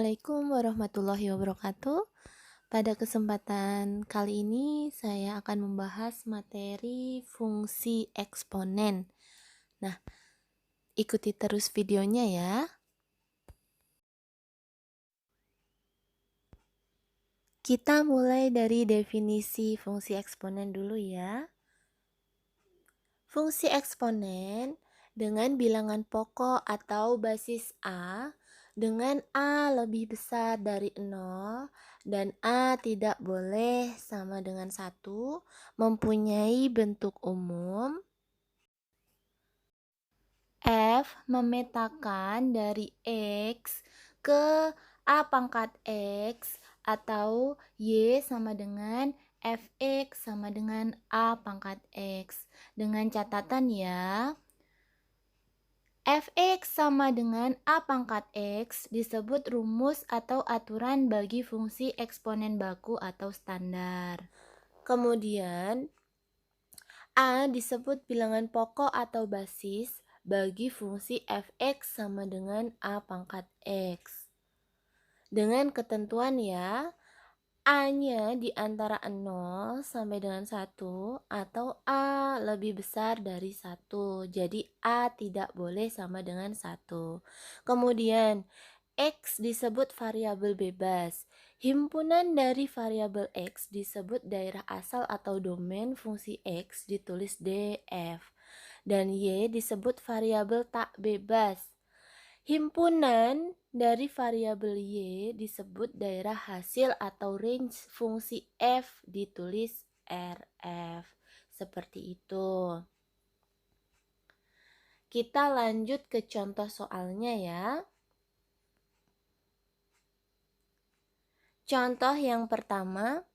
Assalamualaikum warahmatullahi wabarakatuh. Pada kesempatan kali ini saya akan membahas materi fungsi eksponen. Nah, ikuti terus videonya ya. Kita mulai dari definisi fungsi eksponen dulu ya. Fungsi eksponen dengan bilangan pokok atau basis A dengan A lebih besar dari 0 dan A tidak boleh sama dengan 1 mempunyai bentuk umum. F memetakan dari X ke A pangkat X atau Y sama dengan Fx sama dengan A pangkat X. Dengan catatan ya, Fx sama dengan A pangkat X disebut rumus atau aturan bagi fungsi eksponen baku atau standar. Kemudian, A disebut bilangan pokok atau basis bagi fungsi Fx sama dengan A pangkat X. Dengan ketentuan ya, A-nya di antara 0 sampai dengan 1 atau A lebih besar dari 1. Jadi A tidak boleh sama dengan 1. Kemudian X disebut variabel bebas. Himpunan dari variabel X disebut daerah asal atau domain fungsi X ditulis df. Dan Y disebut variabel tak bebas. Himpunan dari variabel Y disebut daerah hasil atau range fungsi F ditulis RF. Seperti itu. Kita lanjut ke contoh soalnya ya. Contoh yang pertama,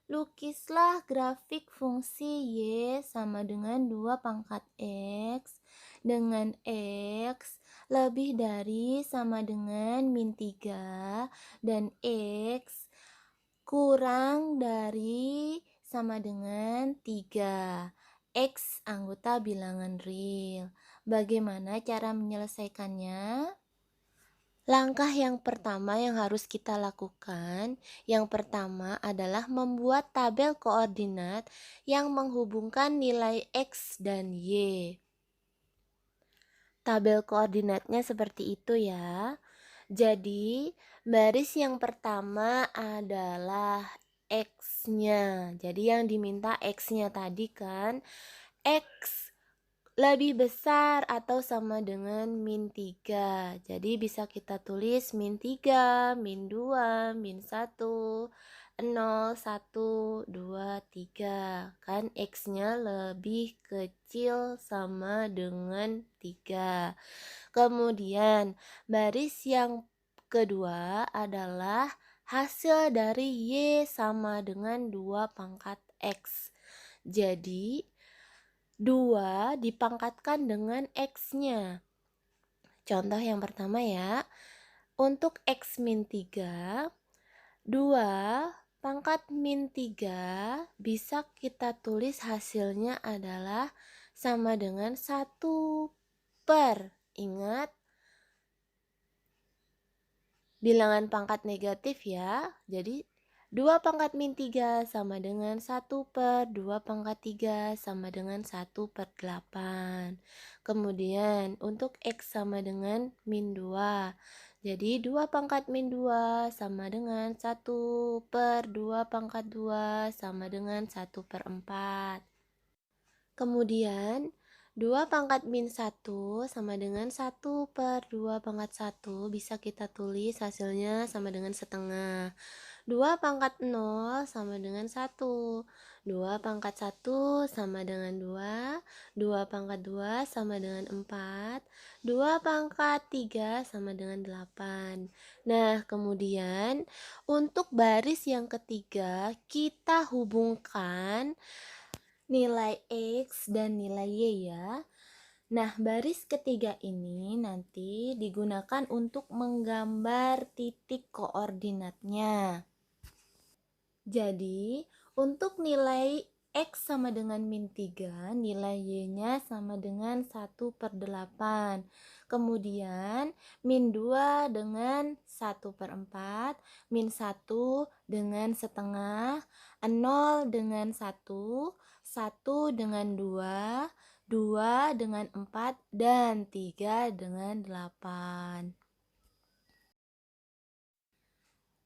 lukislah grafik fungsi Y sama dengan 2 pangkat X dengan X lebih dari sama dengan min 3 dan X kurang dari sama dengan 3. X anggota bilangan real. Bagaimana cara menyelesaikannya? Langkah yang pertama yang harus kita lakukan, yang pertama adalah membuat tabel koordinat yang menghubungkan nilai X dan Y. Tabel koordinatnya seperti itu ya. Jadi, baris yang pertama adalah X-nya. Jadi yang diminta X-nya tadi kan, X lebih besar atau sama dengan min 3. Jadi bisa kita tulis min 3, min 2, min 1, 0, 1, 2, 3. Kan X-nya lebih kecil sama dengan 3. Kemudian baris yang kedua adalah hasil dari Y sama dengan 2 pangkat X. Jadi 2 dipangkatkan dengan X-nya. Contoh yang pertama ya. Untuk X min 3, 2 pangkat min 3 bisa kita tulis hasilnya adalah sama dengan 1 per. Ingat, bilangan pangkat negatif ya. Jadi 2 pangkat min 3 sama dengan 1 per 2 pangkat 3 sama dengan 1 per 8. Kemudian untuk X sama dengan min 2. Jadi 2 pangkat min 2 sama dengan 1 per 2 pangkat 2 sama dengan 1 per 4. Kemudian 2 pangkat min 1 sama dengan 1 per 2 pangkat 1 bisa kita tulis hasilnya sama dengan setengah. 2 pangkat 0 sama dengan 1. 2 pangkat 1 sama dengan 2. 2 pangkat 2 sama dengan 4. 2 pangkat 3 sama dengan 8. Nah, kemudian untuk baris yang ketiga kita hubungkan nilai X dan nilai Y ya. Nah, baris ketiga ini nanti digunakan untuk menggambar titik koordinatnya. Jadi, untuk nilai X sama dengan min 3, nilai Y-nya sama dengan 1 per 8. Kemudian min 2 dengan 1/4, min 1 dengan setengah, 0 dengan 1, 1 dengan 2, 2 dengan 4, dan 3 dengan 8.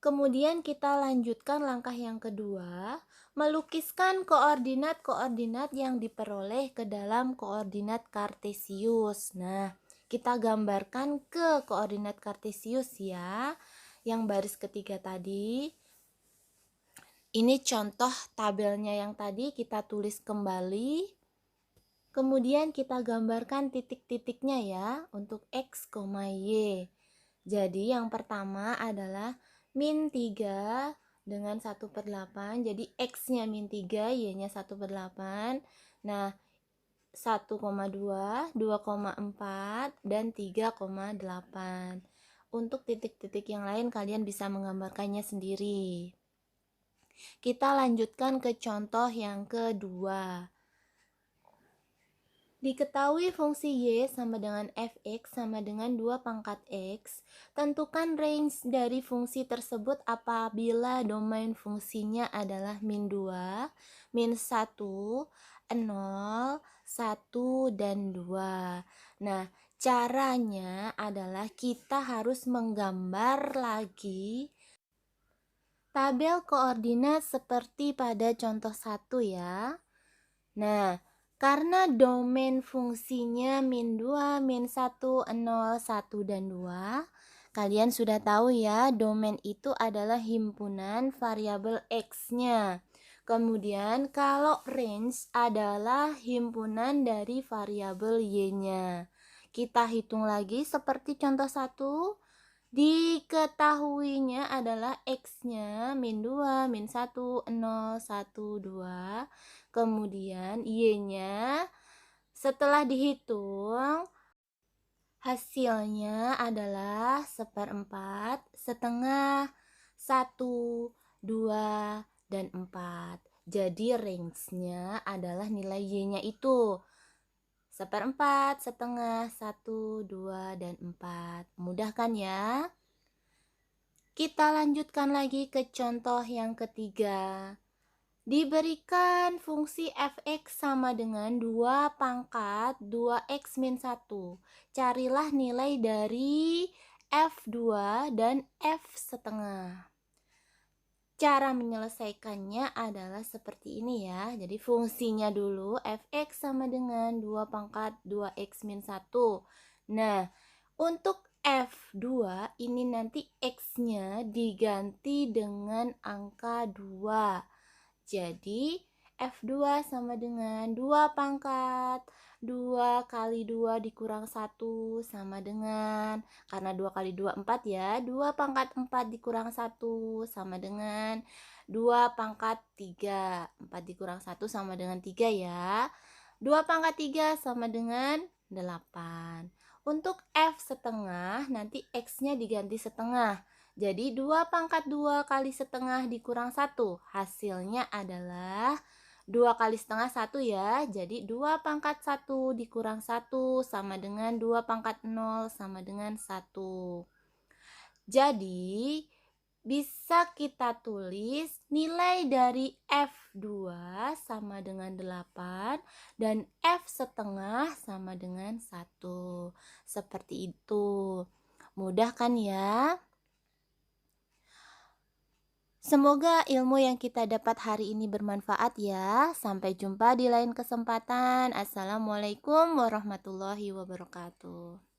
Kemudian kita lanjutkan langkah yang kedua, melukiskan koordinat-koordinat yang diperoleh ke dalam koordinat kartesius. Nah, kita gambarkan ke koordinat kartesius ya, yang baris ketiga tadi. Ini contoh tabelnya yang tadi kita tulis kembali. Kemudian kita gambarkan titik-titiknya ya untuk X, Y. Jadi yang pertama adalah min 3 dengan 1/8. Jadi X-nya min 3, Y-nya 1/8. Nah, 1,2, 2,4, dan 3,8. Untuk titik-titik yang lain kalian bisa menggambarkannya sendiri. Kita lanjutkan ke contoh yang kedua. Diketahui fungsi Y sama dengan fx sama dengan 2 pangkat x. Tentukan range dari fungsi tersebut apabila domain fungsinya adalah min 2, min 1, 0, 1, dan 2. Nah, caranya adalah kita harus menggambar lagi tabel koordinat seperti pada contoh 1 ya. Nah, karena domain fungsinya min 2, min 1, 0, 1, dan 2, kalian sudah tahu ya, domain itu adalah himpunan variabel X-nya. Kemudian kalau range adalah himpunan dari variabel Y-nya. Kita hitung lagi seperti contoh 1. Diketahuinya adalah X-nya min 2, min 1, 0, 1, 2. Kemudian Y-nya setelah dihitung hasilnya adalah 1/4, setengah, 1, 2, dan 4. Jadi range-nya adalah nilai Y-nya itu 1/4, setengah, 1, 2, dan 4. Mudah kan ya? Kita lanjutkan lagi ke contoh yang ketiga. Diberikan fungsi fx sama dengan 2 pangkat 2x min 1. Carilah nilai dari f2 dan f setengah. Cara menyelesaikannya adalah seperti ini ya. Jadi fungsinya dulu fx sama dengan 2 pangkat 2x min 1. Nah, untuk f2 ini nanti x-nya diganti dengan angka 2. Jadi f2 sama dengan 2 pangkat 2 kali 2 dikurang 1 sama dengan, karena 2 kali 2 4 ya, 2 pangkat 4 dikurang 1 sama dengan 2 pangkat 3. 4 dikurang 1 sama dengan 3 ya. 2 pangkat 3 sama dengan 8. Untuk f setengah nanti x-nya diganti setengah. Jadi 2 pangkat 2 kali setengah dikurang 1. Hasilnya adalah 2 kali setengah 1 ya. Jadi 2 pangkat 1 dikurang 1 sama dengan 2 pangkat 0 sama dengan 1. Jadi bisa kita tulis nilai dari F2 sama dengan 8 dan F setengah sama dengan 1. Seperti itu. Mudah kan ya? Semoga ilmu yang kita dapat hari ini bermanfaat ya. Sampai jumpa di lain kesempatan. Assalamualaikum warahmatullahi wabarakatuh.